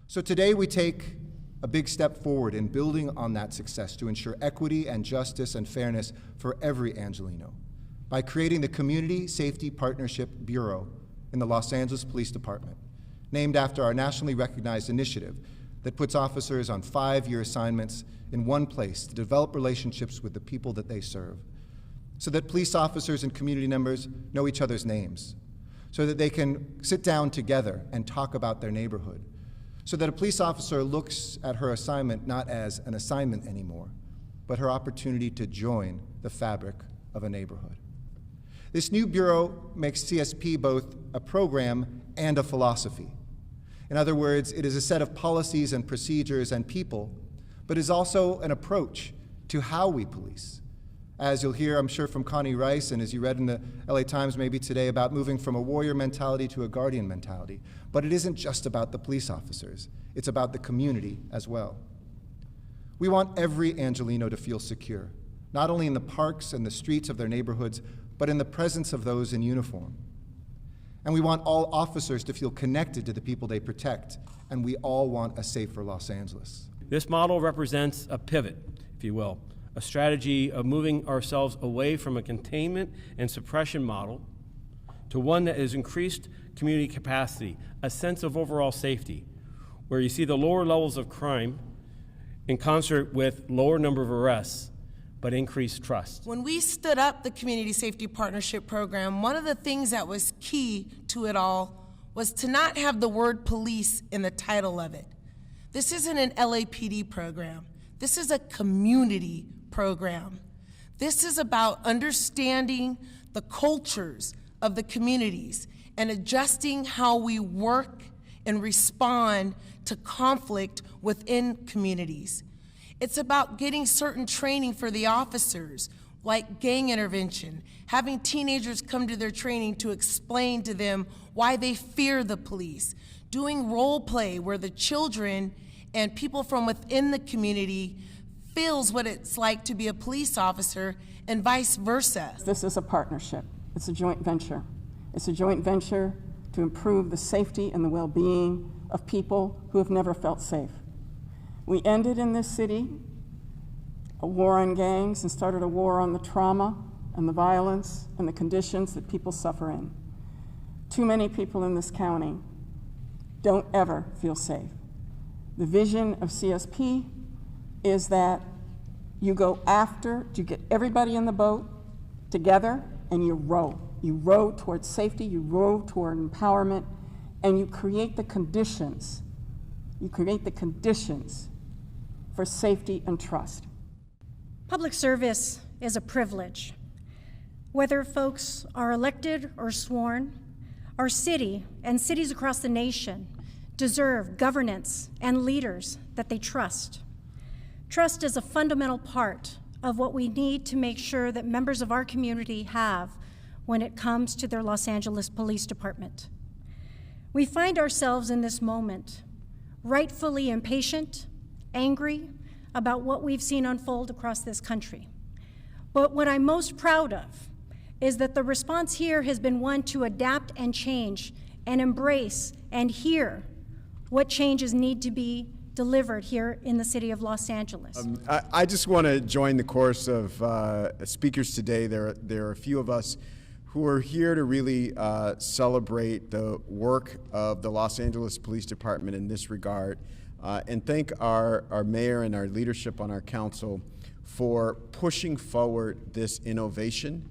So today we take a big step forward in building on that success to ensure equity and justice and fairness for every Angelino by creating the Community Safety Partnership Bureau in the Los Angeles Police Department, named after our nationally recognized initiative that puts officers on 5-year assignments in one place to develop relationships with the people that they serve, so that police officers and community members know each other's names, so that they can sit down together and talk about their neighborhood, so that a police officer looks at her assignment not as an assignment anymore, but her opportunity to join the fabric of a neighborhood. This new bureau makes CSP both a program and a philosophy. In other words, it is a set of policies and procedures and people, but is also an approach to how we police. As you'll hear, I'm sure, from Connie Rice, and as you read in the LA Times maybe today, about moving from a warrior mentality to a guardian mentality. But it isn't just about the police officers. It's about the community as well. We want every Angelino to feel secure, not only in the parks and the streets of their neighborhoods, but in the presence of those in uniform. And we want all officers to feel connected to the people they protect, and we all want a safer Los Angeles. This model represents a pivot, if you will, a strategy of moving ourselves away from a containment and suppression model to one that has increased community capacity, a sense of overall safety, where you see the lower levels of crime in concert with lower number of arrests, but increased trust. When we stood up the Community Safety Partnership Program, one of the things that was key to it all was to not have the word police in the title of it. This isn't an LAPD program. This is a community program. This is about understanding the cultures of the communities and adjusting how we work and respond to conflict within communities. It's about getting certain training for the officers, like gang intervention, having teenagers come to their training to explain to them why they fear the police, doing role play where the children and people from within the community feels what it's like to be a police officer and vice versa. This is a partnership. It's a joint venture. It's a joint venture to improve the safety and the well-being of people who have never felt safe. We ended in this city a war on gangs and started a war on the trauma and the violence and the conditions that people suffer in. Too many people in this county don't ever feel safe. The vision of CSP is that you get everybody in the boat together and you row. You row towards safety, you row toward empowerment, and you create the conditions. You create the conditions for safety and trust. Public service is a privilege. Whether folks are elected or sworn, our city and cities across the nation deserve governance and leaders that they trust. Trust is a fundamental part of what we need to make sure that members of our community have when it comes to their Los Angeles Police Department. We find ourselves in this moment rightfully impatient, angry about what we've seen unfold across this country. But what I'm most proud of is that the response here has been one to adapt and change and embrace and hear what changes need to be delivered here in the city of Los Angeles. I just want to join the chorus of speakers today. There are a few of us who are here to really celebrate the work of the Los Angeles Police Department in this regard, and thank our mayor and our leadership on our council for pushing forward this innovation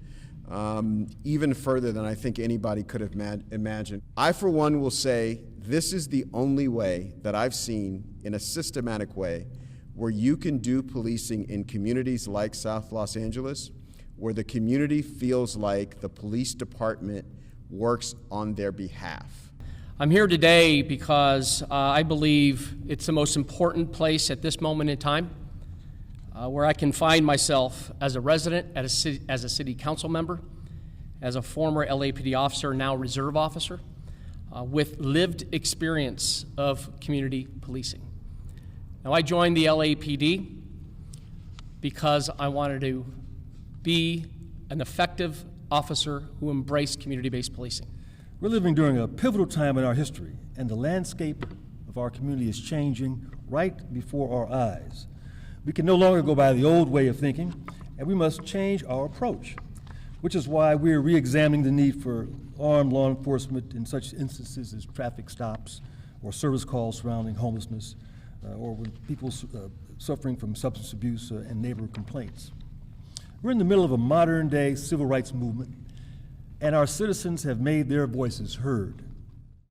even further than I think anybody could have imagined. I, for one, will say this is the only way that I've seen in a systematic way where you can do policing in communities like South Los Angeles, where the community feels like the police department works on their behalf. I'm here today because I believe it's the most important place at this moment in time where I can find myself as a resident, as a city council member, as a former LAPD officer, now reserve officer, with lived experience of community policing. Now, I joined the LAPD because I wanted to be an effective officer who embraced community-based policing. We're living during a pivotal time in our history, and the landscape of of our community is changing right before our eyes. We can no longer go by the old way of thinking, and we must change our approach, which is why we're re-examining the need for armed law enforcement in such instances as traffic stops or service calls surrounding homelessness, or when people suffering from substance abuse and neighbor complaints. We're in the middle of a modern-day civil rights movement, and our citizens have made their voices heard.